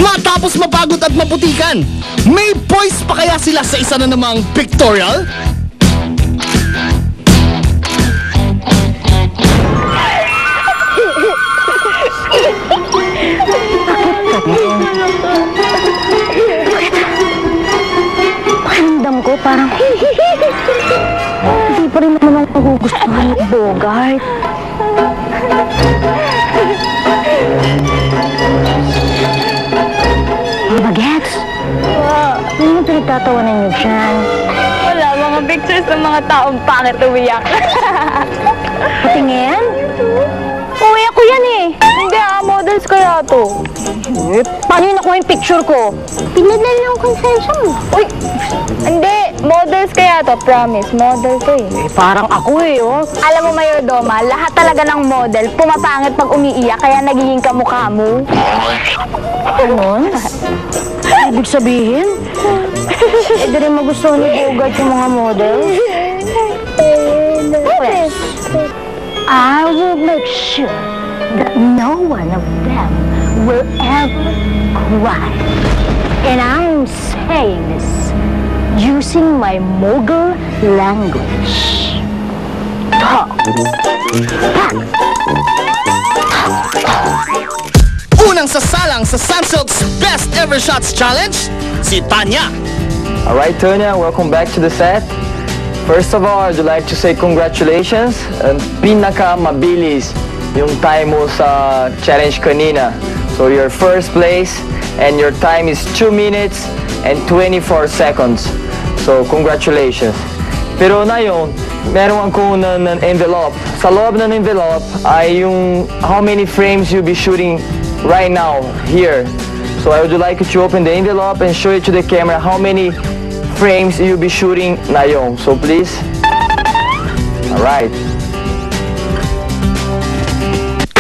Matapos mapagod at maputikan, may poise pa kaya sila sa isa na namang pictorial? Pakiramdam ko parang hindi pa rin naman ako nagugustuhan ng Bogart. Bagets, ano yung pinagtatawanan niyo dyan? Wala, mga pictures ng mga taong pangit umiyak. Patingin? Kuya ko yan eh. Hindi models kaya to. Paano yung nakuha yung picture ko? Pinadala lang yung konsensya mo. Uy, hindi, models kaya to, promise, model to eh. Parang ako eh, oh. Alam mo, Mayordoma, lahat talaga ng model, pumapangit pag umiiyak, kaya nagiging kamukha mo. Ganon? Ibig sabihin? Di rin magustuhan ni Bogart yung mga model? Well, I will make sure that no one of them will ever cry. And I'm saying this using my Mughal language. Talk. Unang sasalang sa Sunsilk's Best Ever Shots Challenge, si Tanya. Alright, Tanya, welcome back to the set. First of all, I'd like to say congratulations. Pinaka-mabilis yung time mo sa challenge kanina. So your first place and your time is 2 minutes and 24 seconds. So congratulations. Pero na yun, meron ako ng envelope. Sa loob ng envelope ay yung how many frames you'll be shooting right now here. So I would like you to open the envelope and show it to the camera how many frames you'll be shooting na yun. So please. Alright.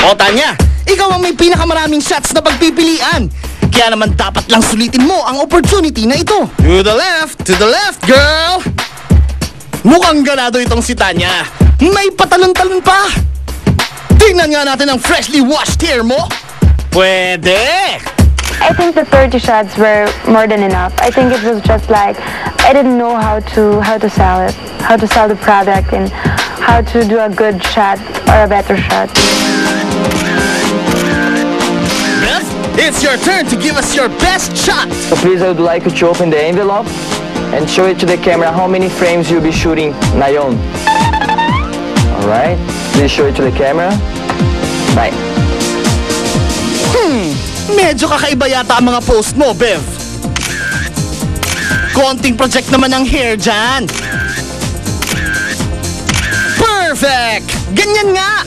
O Tanya, ikaw ang may pinakamaraming shots na pagpipilian. Kaya naman dapat lang sulitin mo ang opportunity na ito. To the left, girl! Mukhang ganado itong si Tanya. May patalon-talon pa. Tingnan nga natin ang freshly washed hair mo. Pwede! I think the 30 shots were more than enough. I think it was just like, I didn't know how to sell it, how to sell the product, and how to do a good shot or a better shot. Beth, it's your turn to give us your best shot. So please, I would like you to open the envelope and show it to the camera how many frames you'll be shooting na yun. Alright, please show it to the camera. Bye. Medyo kakaiba yata ang mga post mo, Bev. Konting project naman ang hair dyan. Perfect! Ganyan nga!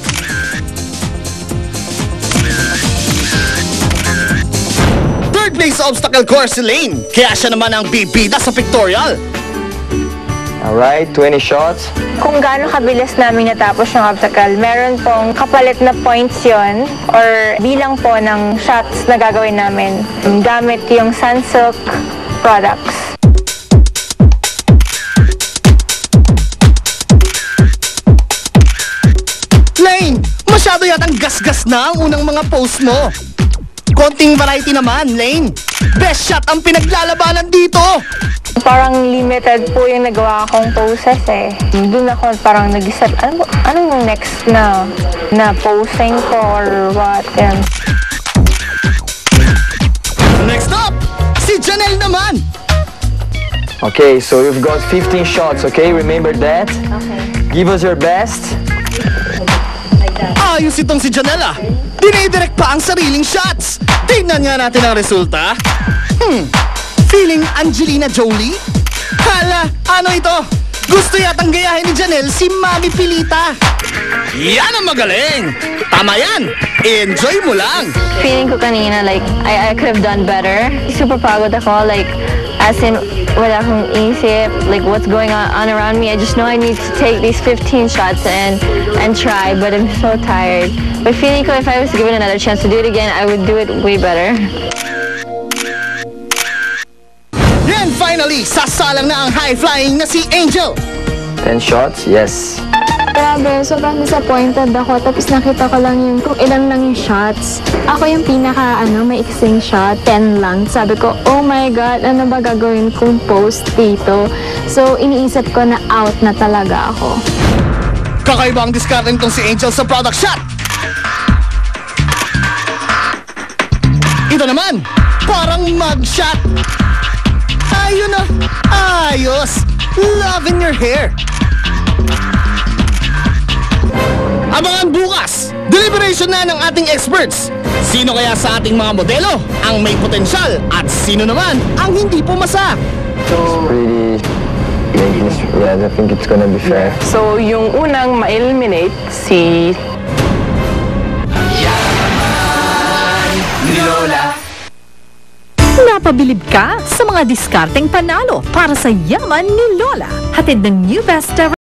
Third place sa obstacle course si Lane. Kaya siya naman ang bibida sa pictorial. Alright, 20 shots. Kung gaano kabilis namin natapos yung obstacle, meron pong kapalit na points yon or bilang po ng shots na gagawin namin gamit yung Sunsilk products. Lane, masyado yatang gas-gas na ang unang mga post mo. Konting variety naman, Lane. Best shot ang pinaglalabanan dito. Parang limited po yung nagawa kong poses eh. Doon ako parang nag-isip, ano yung next na posing ko or what? Yan. Next up, si Janelle naman. Okay, so you've got 15 shots, okay? Remember that? Okay. Give us your best. Ayos itong si Janelle ah. Dinidirect pa ang sariling shots. Tingnan nga natin ang resulta. Feeling Angelina Jolie? Hala, ano ito? Gusto yatang gayahin ni Janelle si Mami Pilita. Yan ang magaling. Tama yan. Enjoy mo lang. Feeling ko kanina, like, I could have done better. Super pagod ako, like, as in, wala akong isip, like, what's going on around me. I just know I need to take these 15 shots and try, but I'm so tired. But feeling ko, if I was given another chance to do it again, I would do it way better. And finally, sasalang na ang high-flying na si Angel. 10 shots, yes. Grabe, sobrang disappointed ako. Tapos nakita ko lang yung kung ilan lang yung shots. Ako yung pinaka, maiksing shot, 10 lang. Sabi ko, oh my God, ano ba gagawin kong post dito? So, iniisip ko na out na talaga ako. Kakaiba ang diskarte nitong si Angel sa product shot. Ito naman, parang mug shot. Ayun na, ayos. Loving your hair. Abangan bukas, deliberation na ng ating experts. Sino kaya sa ating mga modelo ang may potensyal at sino naman ang hindi pumasa? Pretty, yeah, I think it's gonna be fair. So, yung unang ma-eliminate si Napabilib ka sa mga diskarteng panalo para sa yaman ni Lola. Hatid ng New Best Ever